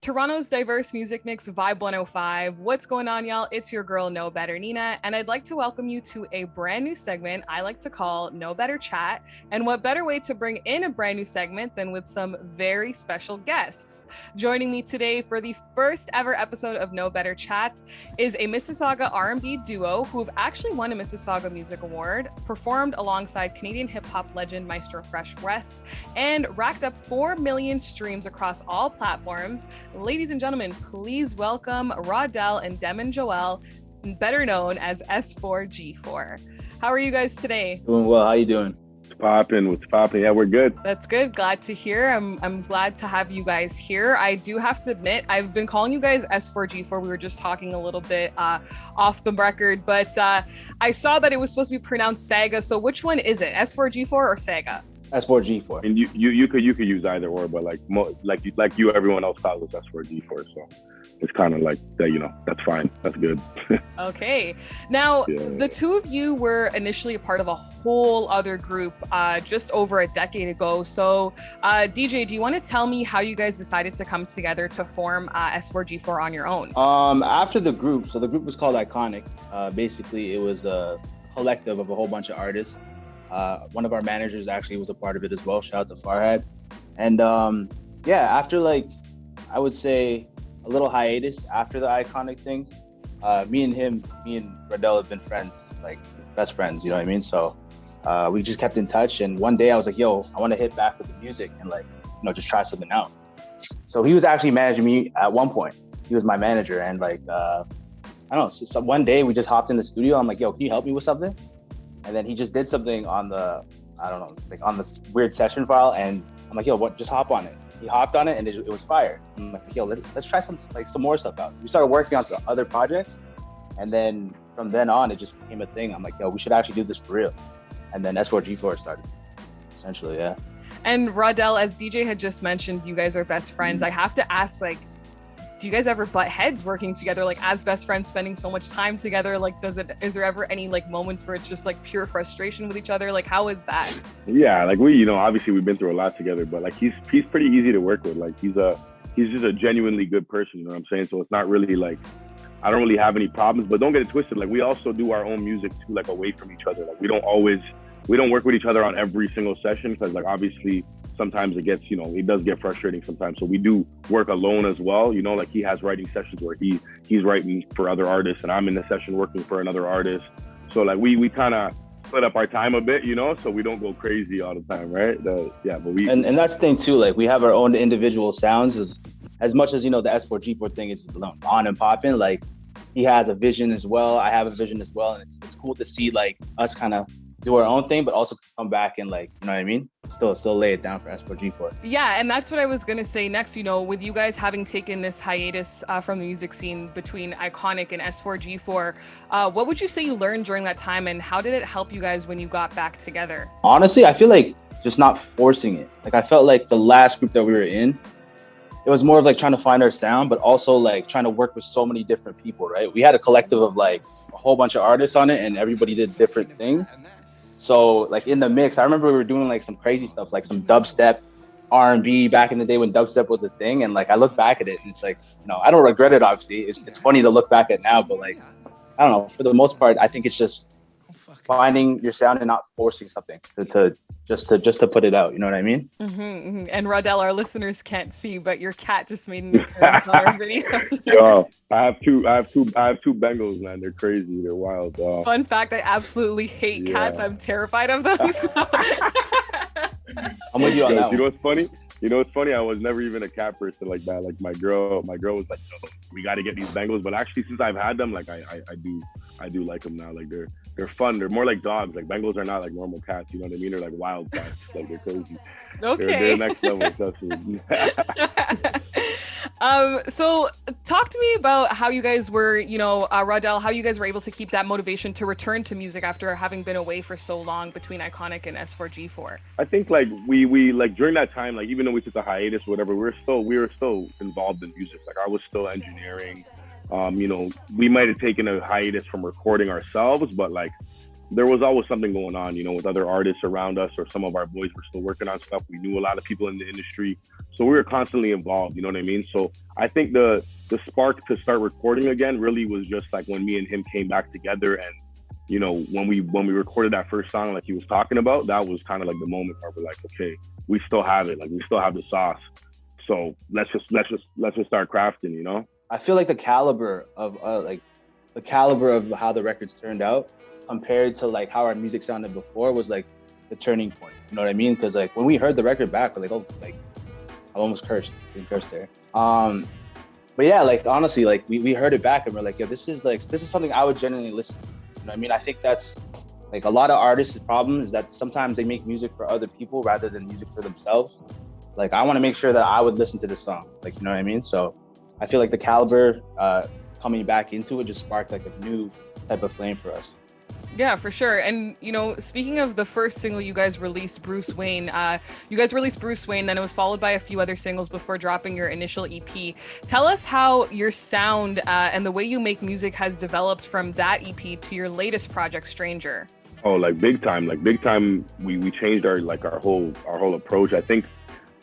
Toronto's diverse music mix, Vibe 105. What's going on, y'all? It's your girl, NOBETTERNINA, and I'd like to welcome you to a brand new segment I like to call No Better Chat. And what better way to bring in a brand new segment than with some very special guests? Joining me today for the first ever episode of No Better Chat is a Mississauga R&B duo who have actually won a Mississauga Music Award, performed alongside Canadian hip-hop legend Maestro Fresh Wes, and racked up 4 million streams across all platforms. Ladies and gentlemen, please welcome Rodell and Demon Joel, better known as S4G4. How are you guys today? Doing well. How you doing? What's popping? Yeah, we're good. That's good. Glad to hear. I'm glad to have you guys here. I do have to admit, I've been calling you guys S4G4. We were just talking a little bit off the record, but I saw that it was supposed to be pronounced Saga. So which one is it? S4G4 or Saga? S4G4. And you could use either or, but like you, everyone else calls us S4G4. So it's kind of like that, that's fine. That's good. Okay. Now, The two of you were initially a part of a whole other group just over a decade ago. So DJ, do you want to tell me how you guys decided to come together to form S4G4 on your own? After the group, so the group was called Iconic. Basically, it was a collective of a whole bunch of artists. One of our managers actually was a part of it as well. Shout out to Farhad. And after I would say a little hiatus after the Iconic thing, me and Rodell have been friends, like best friends, you know what I mean? So we just kept in touch. And one day I was like, yo, I want to hit back with the music and just try something out. So he was actually managing me at one point. He was my manager. And I don't know, so one day we just hopped in the studio. I'm like, yo, can you help me with something? And then he just did something on on this weird session file. And I'm like, yo, what? Just hop on it. He hopped on it and it was fire. I'm like, yo, let's try some more stuff out. So we started working on some other projects. And then from then on, it just became a thing. I'm like, yo, we should actually do this for real. And then S4G4 started, essentially, yeah. And Rodell, as DJ had just mentioned, you guys are best friends. I have to ask, do you guys ever butt heads working together, as best friends, spending so much time together? Is there ever any moments where it's just pure frustration with each other? How is that? Yeah, we, obviously we've been through a lot together, but he's pretty easy to work with. He's just a genuinely good person, you know what I'm saying? So it's not really I don't really have any problems, but don't get it twisted. We also do our own music too, away from each other. We don't work with each other on every single session because obviously sometimes it gets, it does get frustrating sometimes. So we do work alone as well. He has writing sessions where he's writing for other artists and I'm in the session working for another artist. So we kind of split up our time a bit, so we don't go crazy all the time, right? But and that's the thing too. We have our own individual sounds as much as the S4G4 thing is on and popping. He has a vision as well. I have a vision as well, and it's cool to see us kind of do our own thing, but also come back and you know what I mean? Still lay it down for S4G4. Yeah, and that's what I was gonna say next. With you guys having taken this hiatus from the music scene between Iconic and S4G4, what would you say you learned during that time, and how did it help you guys when you got back together? Honestly, I feel just not forcing it. I felt the last group that we were in, it was more of trying to find our sound, but also trying to work with so many different people, right? We had a collective of a whole bunch of artists on it, and everybody did different things. So in the mix, I remember we were doing some crazy stuff, some dubstep, R&B back in the day when dubstep was a thing. And I look back at it and it's I don't regret it, obviously. It's funny to look back at now, but I don't know, for the most part, I think it's just finding your sound and not forcing something to put it out. You know what I mean? Mm-hmm, mm-hmm. And Rodell, our listeners can't see, but your cat just made an appearance on our video. Yo, I have two Bengals, man. They're crazy. They're wild. Fun fact: I absolutely hate cats. I'm terrified of them. So. I'm with you on that. You know what's funny? I was never even a cat person like that. My girl was like, "No, we got to get these Bengals." But actually, since I've had them, I do like them now. They're fun. They're more like dogs. Bengals are not normal cats. You know what I mean? They're wild cats. They're crazy. Okay. They're next level stuff. So talk to me about how you guys were, Rodell, how you guys were able to keep that motivation to return to music after having been away for so long between Iconic and S4G4. I think we during that time, even though we took a hiatus or whatever, we were still involved in music. I was still engineering. We might have taken a hiatus from recording ourselves, but there was always something going on, with other artists around us, or some of our boys were still working on stuff. We knew a lot of people in the industry. So we were constantly involved, you know what I mean? So I think the spark to start recording again really was just like when me and him came back together, and you know, when we recorded that first song like he was talking about, that was kind of like the moment where we're like, okay, we still have it, like we still have the sauce. So let's just start crafting, you know? I feel like the caliber of how the records turned out compared to like how our music sounded before was like the turning point. You know what I mean? Because like when we heard the record back, we're like, oh, like I almost cursed. Didn't curse there. But yeah, like honestly, like we heard it back and we're like, yeah, this is something I would genuinely listen to. You know what I mean? I think that's like a lot of artists' problem is that sometimes they make music for other people rather than music for themselves. Like I want to make sure that I would listen to this song. Like, you know what I mean? So I feel like the caliber coming back into it just sparked like a new type of flame for us. Yeah, for sure. And, you know, speaking of the first single you guys released, Bruce Wayne, then it was followed by a few other singles before dropping your initial EP. Tell us how your sound and the way you make music has developed from that EP to your latest project, Stranger. Oh, like big time. We changed our whole approach. I think,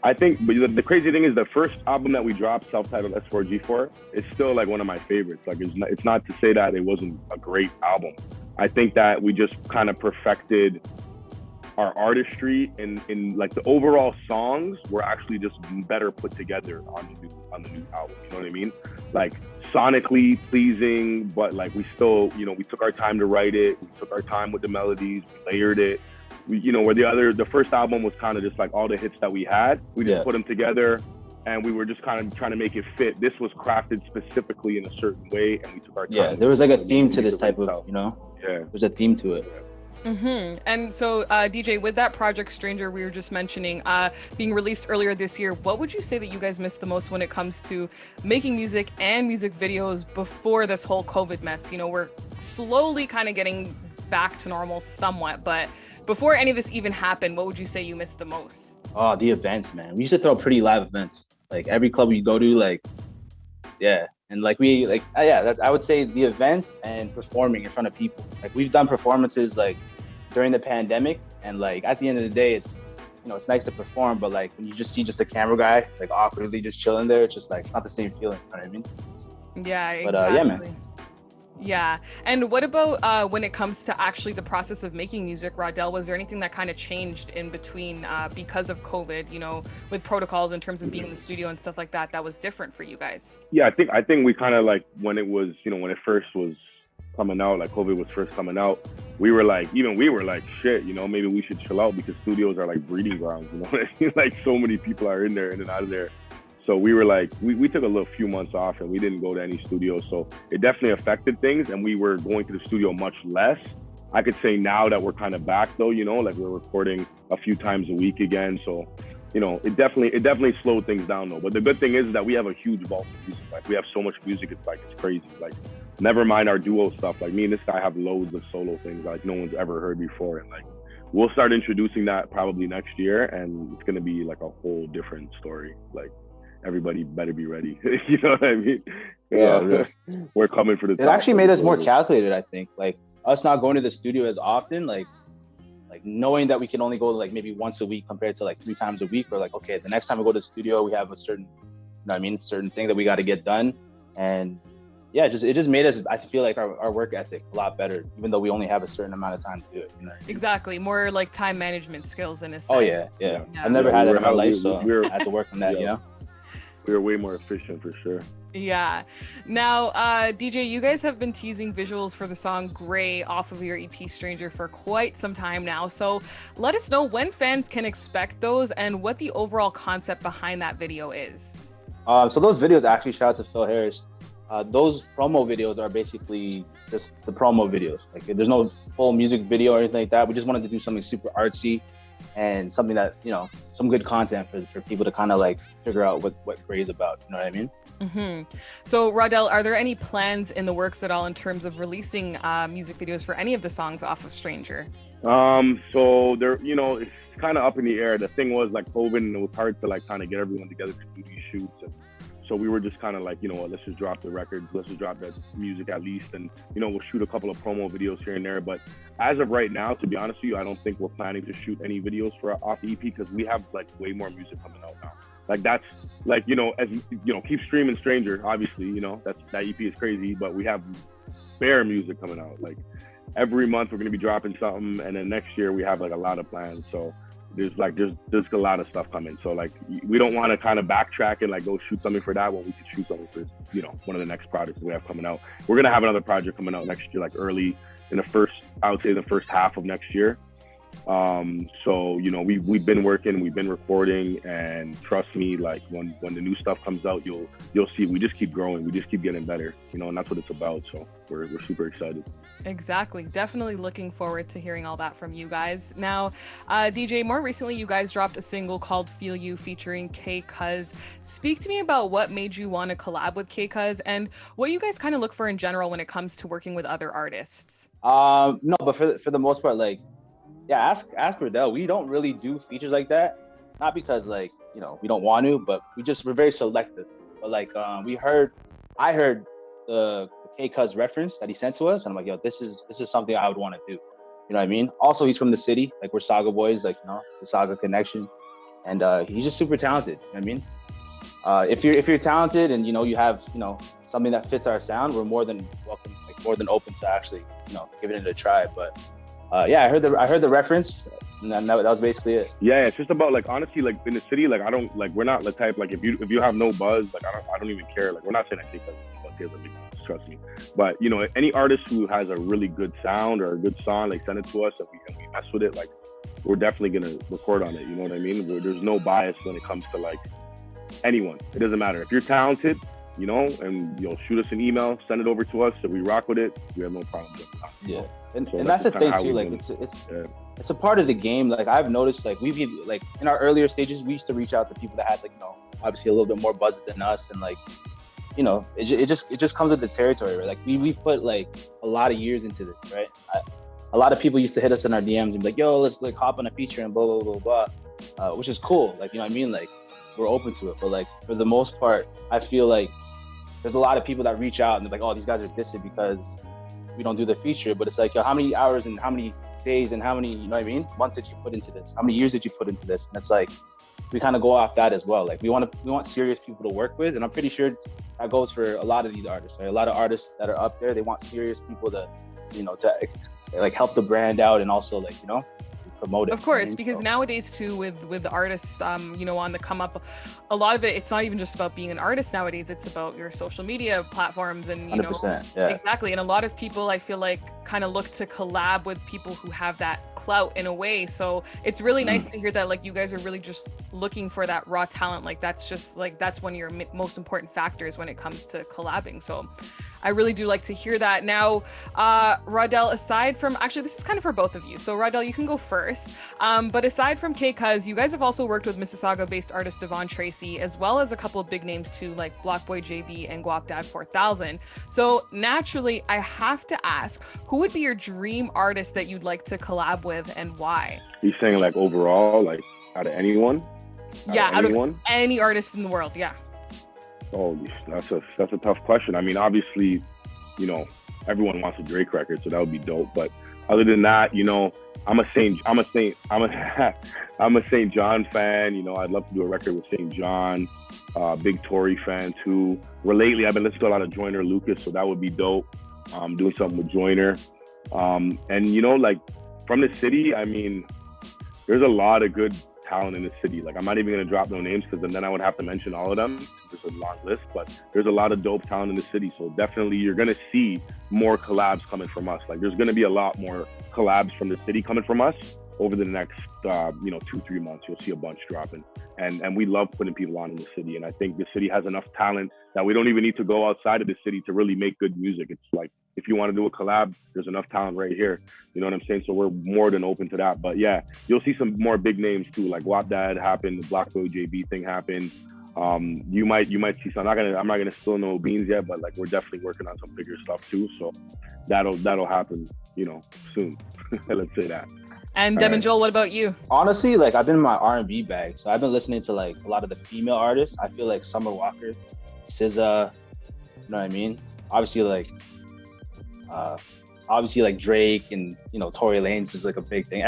but the crazy thing is the first album that we dropped, self-titled S4G4, is still like one of my favorites. Like it's not to say that it wasn't a great album. I think that we just kind of perfected our artistry in like the overall songs were actually just better put together on the new album. You know what I mean? Like sonically pleasing, but like we still, you know, we took our time to write it. We took our time with the melodies, we layered it. You know, where the first album was kind of just like all the hits that we had. We just put them together and we were just kind of trying to make it fit. This was crafted specifically in a certain way and we took our time. Yeah, there was like a theme to this type of, you know? Yeah. There's a theme to it. Mm-hmm. And so, DJ, with that project Stranger we were just mentioning, being released earlier this year, what would you say that you guys missed the most when it comes to making music and music videos before this whole COVID mess? You know, we're slowly kind of getting back to normal somewhat, but before any of this even happened, what would you say you missed the most? Oh, the events, man. We used to throw pretty live events. Like every club we go to, like, yeah. And like I would say the events and performing in front of people. Like we've done performances like during the pandemic, and like at the end of the day, it's, you know, it's nice to perform, but like when you just see just a camera guy like awkwardly just chilling there, it's just like it's not the same feeling. You know what I mean? Yeah, exactly. But yeah, man. Yeah. And what about when it comes to actually the process of making music, Rodell? Was there anything that kind of changed in between because of COVID, you know, with protocols in terms of being in the studio and stuff like that, that was different for you guys? Yeah, I think we kind of like when it was, you know, when it first was coming out, like COVID was first coming out, we were like, shit, you know, maybe we should chill out because studios are like breeding grounds, you know what I mean? Like so many people are in and out of there. So we were like, we took a few months off and we didn't go to any studios. So it definitely affected things and we were going to the studio much less. I could say now that we're kind of back though, you know, like we're recording a few times a week again. So, you know, it definitely slowed things down though. But the good thing is that we have a huge vault of music. Like we have so much music, it's crazy. Like never mind our duo stuff. Like me and this guy have loads of solo things like no one's ever heard before. And like, we'll start introducing that probably next year and it's going to be like a whole different story. Like, everybody better be ready. You know what I mean? Yeah. We're coming for the top. It actually made us more calculated, I think. Like us not going to the studio as often, like knowing that we can only go like maybe once a week compared to like 3 times a week. Or like, okay, the next time we go to the studio, we have a certain, you know what I mean, certain thing that we got to get done. And yeah, it just made us, I feel like our work ethic a lot better, even though we only have a certain amount of time to do it. You know? Exactly. More like time management skills in a sense. Oh yeah. I've never had that in my life, so I had to work on that, you know? We were way more efficient for sure. Yeah. Now, DJ, you guys have been teasing visuals for the song Gray off of your EP Stranger for quite some time now. So let us know when fans can expect those and what the overall concept behind that video is. So those videos, actually, shout out to Phil Harris. Those promo videos are basically just the promo videos. Like there's no full music video or anything like that. We just wanted to do something super artsy and something that, you know, some good content for people to kind of like figure out what Gray's about. You know what I mean? Mm-hmm. So Rodell, are there any plans in the works at all in terms of releasing music videos for any of the songs off of Stranger? So there, you know, it's kind of up in the air. The thing was like COVID and it was hard to like kind of get everyone together to do these shoots. And So we were just kind of like, you know what, let's just drop the records, let's just drop that music at least, and you know, we'll shoot a couple of promo videos here and there. But as of right now, to be honest with you, I don't think we're planning to shoot any videos for off the EP, because we have like way more music coming out now. Like that's like, you know, as you know, keep streaming Stranger, obviously, you know, that EP is crazy, but we have bare music coming out. Like every month we're gonna be dropping something, and then next year we have like a lot of plans. So there's a lot of stuff coming. So like we don't want to kind of backtrack and like go shoot something for that when we could shoot something for, you know, one of the next projects we have coming out. We're gonna have another project coming out next year, like early in the first, I would say the first half of next year. So you know, we've been working, we've been recording, and trust me, like when the new stuff comes out, you'll see we just keep growing, we just keep getting better, you know, and that's what it's about. So we're super excited. Exactly. Definitely looking forward to hearing all that from you guys. Now, DJ, more recently, you guys dropped a single called Feel You featuring Cuzz. Speak to me about what made you want to collab with Cuzz and what you guys kind of look for in general when it comes to working with other artists. No, but for the most part, like, yeah, ask Riddell. We don't really do features like that. Not because like, you know, we don't want to, but we're very selective. But like, I heard the Cuzz reference that he sent to us, and I'm like, yo, this is something I would want to do. You know what I mean? Also, he's from the city. Like, we're Saga boys, like, you know, the Saga connection. And he's just super talented. You know what I mean? If you're talented and, you know, you have, you know, something that fits our sound, we're more than welcome, like more than open to actually, you know, giving it a try. But yeah, I heard the reference, and then that was basically it. Yeah, it's just about like, honestly, like in the city, like I don't, like we're not the type, like if you have no buzz, like I don't even care. Like we're not saying that Cuzz trust me, but you know, any artist who has a really good sound or a good song, like send it to us, and we mess with it, like we're definitely gonna record on it. You know what I mean? There's no bias when it comes to like anyone. It doesn't matter if you're talented, you know, and you'll shoot us an email, send it over to us, if we rock with it, we have no problem with it. Yeah, and that's the thing too. Like it's a part of the game. Like I've noticed, like we've like in our earlier stages, we used to reach out to people that had like, you know, obviously a little bit more buzz than us, and like, you know, it just comes with the territory, right? Like we've put like a lot of years into this, right? A lot of people used to hit us in our DMs and be like, yo, let's like hop on a feature and blah, blah, blah, blah, which is cool. Like, you know what I mean? Like we're open to it, but like for the most part, I feel like there's a lot of people that reach out and they're like, oh, these guys are dissing because we don't do the feature. But it's like, yo, how many hours and how many days and how many, you know what I mean, months did you put into this? How many years did you put into this? And it's like, we kind of go off that as well. Like we want serious people to work with, and I'm pretty sure that goes for a lot of these artists, right? A lot of artists that are up there, they want serious people to, you know, to like help the brand out and also like, you know, promote it. Of course, because nowadays too, with artists, you know, on the come up, a lot of it's not even just about being an artist nowadays. It's about your social media platforms and, you know, yeah. Exactly. And a lot of people, I feel like, kind of look to collab with people who have that clout in a way. So it's really nice to hear that, like, you guys are really just looking for that raw talent. Like that's just like, that's one of your most important factors when it comes to collabing. So I really do like to hear that. Now, Rodell, aside from, actually, this is kind of for both of you. So Rodell, you can go first. But aside from Cuzz, you guys have also worked with Mississauga-based artist Devon Tracy, as well as a couple of big names too, like Blockboy JB and Guapdad 4000. So naturally, I have to ask, who would be your dream artist that you'd like to collab with and why? You're saying like overall, like out of anyone? Out of any artist in the world, yeah. Oh, that's a tough question. I mean, obviously, you know, everyone wants a Drake record, so that would be dope. But other than that, you know, I'm a Saint John fan. You know, I'd love to do a record with Saint John. Big Tory fan too. Lately, I've been listening to a lot of Joyner Lucas, so that would be dope. Doing something with Joyner. And you know, like from the city, I mean, there's a lot of good talent in the city. Like I'm not even gonna drop no names because then I would have to mention all of them. There's a long list, but there's a lot of dope talent in the city. So definitely you're gonna see more collabs coming from us. Like there's gonna be a lot more collabs from the city coming from us over the next, 2-3 months. You'll see a bunch dropping. And we love putting people on in the city. And I think the city has enough talent that we don't even need to go outside of the city to really make good music. It's like, if you want to do a collab, there's enough talent right here. You know what I'm saying? So we're more than open to that. But yeah, you'll see some more big names too, like Guapdad happened, the Blockboy JB thing happened. You might see some. I'm not gonna spill no beans yet, but like we're definitely working on some bigger stuff too. So that'll happen, you know, soon. Let's say that. And Dem and Joel, what about you? Honestly, like I've been in my R&B bag, so I've been listening to like a lot of the female artists. I feel like Summer Walker SZA, you know what I mean? Obviously like Drake and Tory Lanez is like a big thing.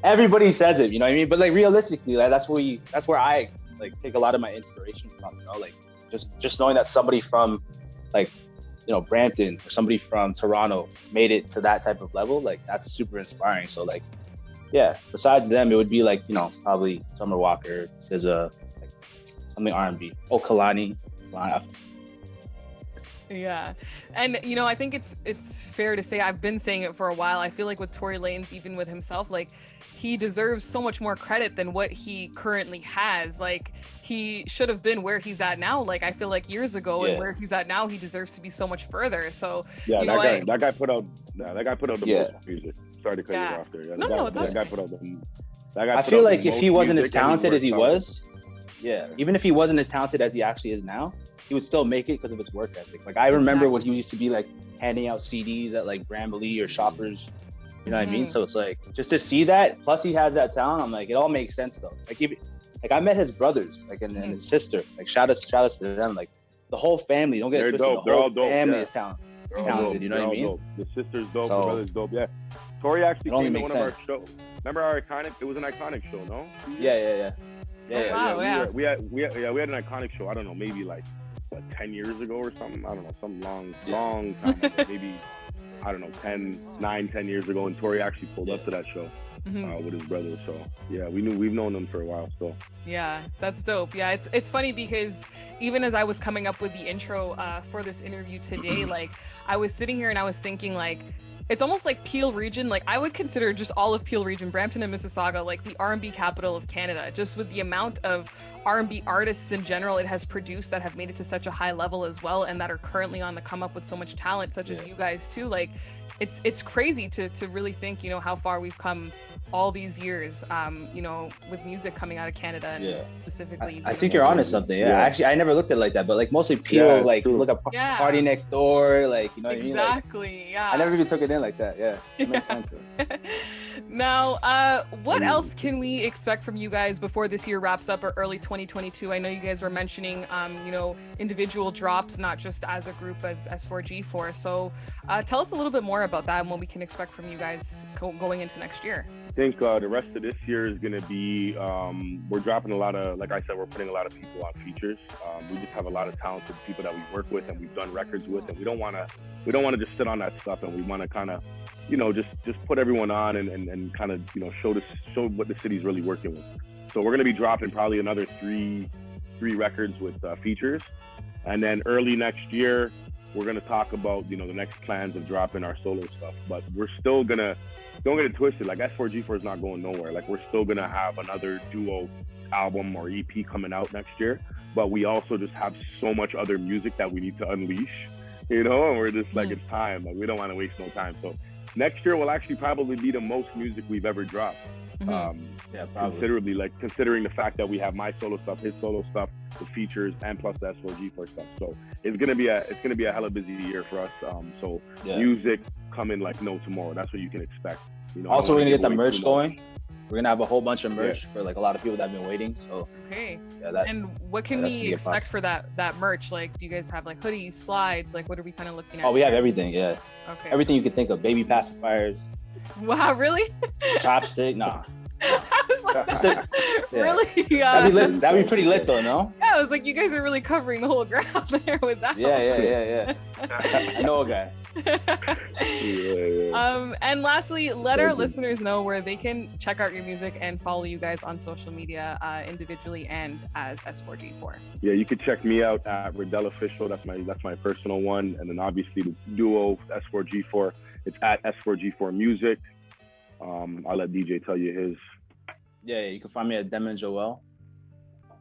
Everybody says it, you know what I mean? But like realistically, like that's where I like take a lot of my inspiration from, like just knowing that somebody from like Brampton, somebody from Toronto made it to that type of level, like that's super inspiring. So like yeah, besides them it would be like probably Summer Walker, SZA, like something R&B. Oh, Kalani. Yeah. And I think it's fair to say, I've been saying it for a while, I feel like with Tory Lanez, even with himself, like he deserves so much more credit than what he currently has. Like he should have been where he's at now, like I feel like years ago, and where he's at now he deserves to be so much further. So yeah, that guy put out the most music. Sorry to cut you off there. That guy put out I feel like if he wasn't as talented as he was, even if he wasn't as talented as he actually is now, he would still make it because of his work ethic. Like I remember when he used to be like handing out CDs at like Bramley or Shoppers, you know what I mean? So it's like just to see that, plus he has that talent, I'm like, it all makes sense though. Like I met his brothers, like and his sister, like shout out to them, like the whole family. Don't get it twisted. Dope. The whole Family is talented. You know what I mean? Dope. The sister's dope. The brother's dope. Yeah. Tory actually came to one of our shows. Remember our iconic? It was an iconic show, no? Yeah. We had an iconic show. I don't know, maybe like 10 years ago or something. I don't know, some long time ago. Maybe I don't know, 10 years ago, and Tory actually pulled up to that show with his brother. So yeah, we've known them for a while. So yeah, that's dope. Yeah, it's funny because even as I was coming up with the intro for this interview today, like I was sitting here and I was thinking like, it's almost like Peel region. Like I would consider just all of Peel region, Brampton and Mississauga, like the R&B capital of Canada, just with the amount of R&B artists in general it has produced that have made it to such a high level as well, and that are currently on the come up with so much talent, such as you guys too. Like it's crazy to really think, how far we've come all these yees, with music coming out of Canada and specifically. I think you're onto something. Yeah. Actually, I never looked at it like that, but like mostly Peel, like look at Party Next Door, like what I mean? Exactly. Like, I never even took it in like that. Yeah. It makes sense. Now, what else can we expect from you guys before this year wraps up or early 2022? I know you guys were mentioning, individual drops, not just as a group as S4G4. So tell us a little bit more about that and what we can expect from you guys going into next year. I think the rest of this year is going to be, we're dropping a lot of, like I said, we're putting a lot of people on features. We just have a lot of talented people that we work with and we've done records with, and we don't want to just sit on that stuff, and we want to kind of, just put everyone on and kind of, show what the city's really working with. So we're going to be dropping probably another three records with features. And then early next year, we're going to talk about, the next plans of dropping our solo stuff. But we're still going to, don't get it twisted, like S4G4 is not going nowhere. Like we're still going to have another duo album or EP coming out next year. But we also just have so much other music that we need to unleash, and we're just like, it's time. Like we don't want to waste no time. So next year will actually probably be the most music we've ever dropped. Considerably, like considering the fact that we have my solo stuff, his solo stuff, the features, and plus the S4G4 stuff. So it's gonna be a hella busy year for us. Music coming like no tomorrow. That's what you can expect. Also, we're gonna get the merch going. We're gonna have a whole bunch of merch for like a lot of people that have been waiting. So and what can we expect for that merch? Like, do you guys have like hoodies, slides? Like, what are we kind of looking at? Oh, we have everything. Yeah. Okay. Everything you can think of. Baby pacifiers. Wow, really? Chopstick? Nah. I was like, really? That'd be pretty lit though, no? Yeah, I was like, you guys are really covering the whole ground there with that. Yeah. I know a guy. And lastly, let our listeners know where they can check out your music and follow you guys on social media, individually and as S4G4. Yeah, you can check me out at Riddell Official. That's my personal one, and then obviously the duo S4G4. It's at S4G4 Music. I'll let DJ tell you his. Yeah, you can find me at Demyn Joel,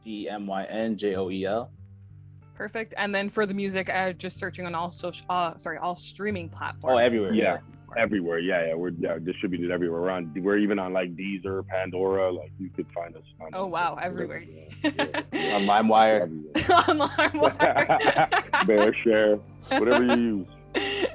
DMYNJOEL. Perfect. And then for the music, just searching on all streaming platforms. Oh, everywhere. Yeah, everywhere. Yeah. We're distributed everywhere. We're even on like Deezer, Pandora. Like you could find us. Oh wow, everywhere. On LimeWire. On LimeWire. Bear Share, whatever you use.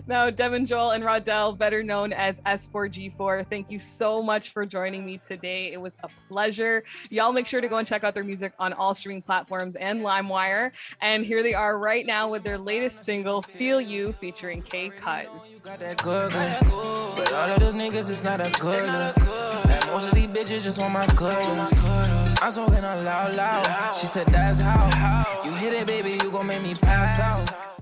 Now, Devin, Joel, and Rodell, better known as S4G4, thank you so much for joining me today. It was a pleasure. Y'all make sure to go and check out their music on all streaming platforms and LimeWire. And here they are right now with their latest single, Feel You, featuring Cuzz. But all of those niggas, it's not a good look. And most of these bitches just want my good looks. I'm smoking on loud. She said, that's how. You hit it, baby, you gon' make me pass out.